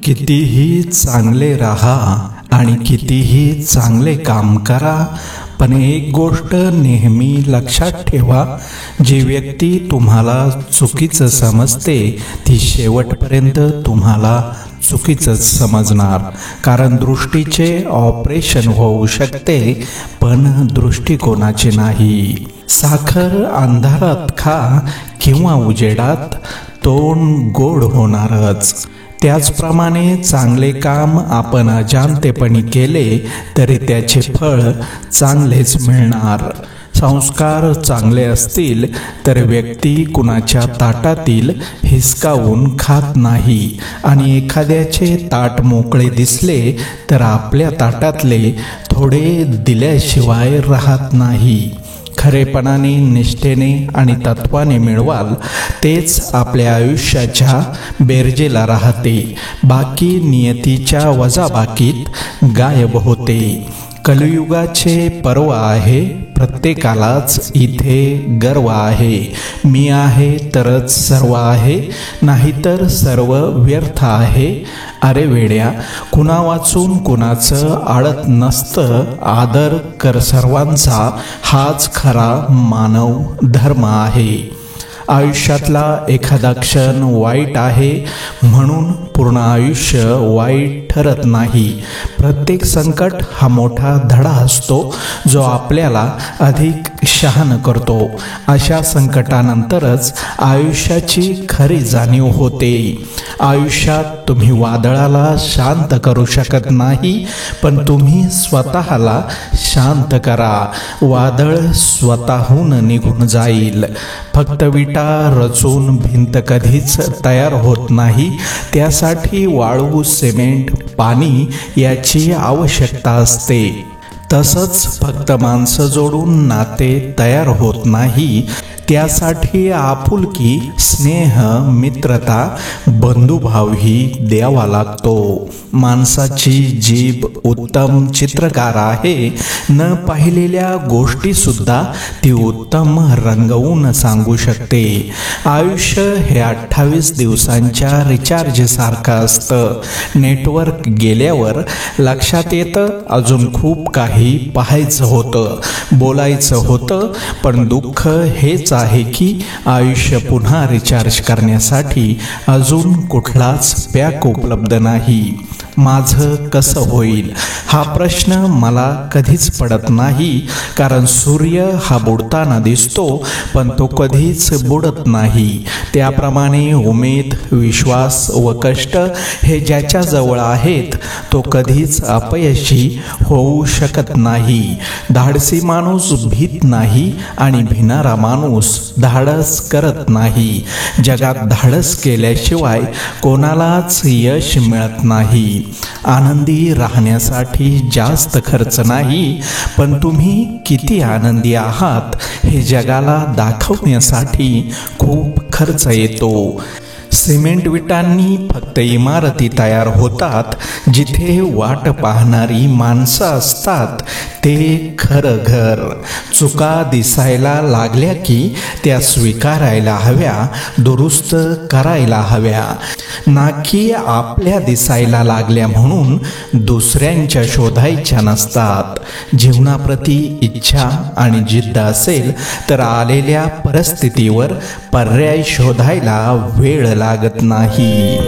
कितीही चांगले राहा आणि कितीही चांगले काम करा, पण एक गोष्ट नेहमी लक्षात ठेवा, जी व्यक्ती तुम्हाला चुकीचं समजते ती शेवटपर्यंत तुम्हाला चुकीचंच समजणार. कारण दृष्टीचे ऑपरेशन होऊ शकते, पण दृष्टिकोनाचे नाही. साखर अंधारात खा किंवा उजेडात, तोंड गोड होणारच. त्याचप्रमाणे चांगले काम आपण अजाणतेपणी केले तरी त्याचे फळ चांगलेच मिळणार. संस्कार चांगले असतील तर व्यक्ती कुणाच्या ताटातील हिसकावून खात नाही, आणि एखाद्याचे ताट मोकळे दिसले तर आपल्या ताटातले थोडे दिल्याशिवाय राहत नाही. खरेपणाने, निष्ठेने आणि तत्वाने मिळवाल तेच आपल्या आयुष्याच्या बेरजेला राहते, बाकी नियतीच्या वजाबाकीत गायब होते. कलियुगाचे पर्व आहे, प्रत्येकालाच इथे गर्व आहे. मी आहे तरच सर्व आहे, नाहीतर सर्व व्यर्थ आहे. अरे वेड्या, कुणा वाचून कुणाचं आडत नसतं. आदर कर सर्वांचा, हाच खरा मानव धर्म आहे. आयुष्यातला एखादा क्षण वाईट आहे म्हणून पूर्ण आयुष्य वाईट ठरत नाही. प्रत्येक संकट हा मोठा धडा असतो, जो आपल्याला अधिक शहाणं करतो. अशा संकटानंतरच आयुष्याची खरी जाणीव होते. आयुष्यात तुम्ही वादळाला शांत करू शकत नाही, पण तुम्ही स्वतःला शांत करा. वादळ स्वतःहून निघून जाईल. फक्त विटा रचून भिंत कधीच तयार होत नाही. त्यासाठी वाळू, सिमेंट, पाणी याची आवश्यकता असते. तसंच फक्त माणसं जोडून नाते तयार होत नाही. त्यासाठी आपुलकी, स्नेह, मित्रता, बंधुभावही द्यावा लागतो. माणसाची जीभ उत्तम चित्रकार आहे. न पाहिलेल्या गोष्टी सुद्धा ती उत्तम रंगवून सांगू शकते. आयुष्य हे 28 दिवसांच्या रिचार्ज सारखं असतं. नेटवर्क गेल्यावर लक्षात येतं अजून खूप काही पाहायचं होतं, बोलायचं होतं, पण दुःख हेच आहे की आयुष्य पुन्हा रिचार्ज करण्यासाठी अजून कुठलाच पॅक उपलब्ध नाही. माझं कसं होईल हा प्रश्न मला कधीच पडत नाही, कारण सूर्य हा बुडताना दिसतो, पण तो कधीच बुडत नाही. त्याप्रमाणे उमेद, विश्वास व कष्ट हे ज्याच्या जवळ आहेत तो कधीच अपयशी होऊ शकत नाही. धाडसी माणूस भीत नाही आणि भिणारा माणूस धाडस करत नाही. जगात धाडस केल्याशिवाय कोणालाच यश मिळत नाही. आनंदी राहण्यासाठी जास्त खर्च नाही, पण तुम्ही किती आनंदी आहात हे जगाला दाखवण्यासाठी खूप खर्च येतो. सिमेंट विटांनी फक्त इमारती तयार होतात. जिथे वाट पाहणारी माणसं असतात ते खरं घर. चुका दिसायला लागल्या की त्या स्वीकारायला हव्या, दुरुस्त करायला हव्या, ना की आपल्या दिसायला लागल्या म्हणून दुसऱ्यांच्या शोधायच्या नसतात. जीवनाप्रती इच्छा आणि जिद्द असेल तर आलेल्या परिस्थितीवर पर्याय शोधायला वेळ लागत नाही.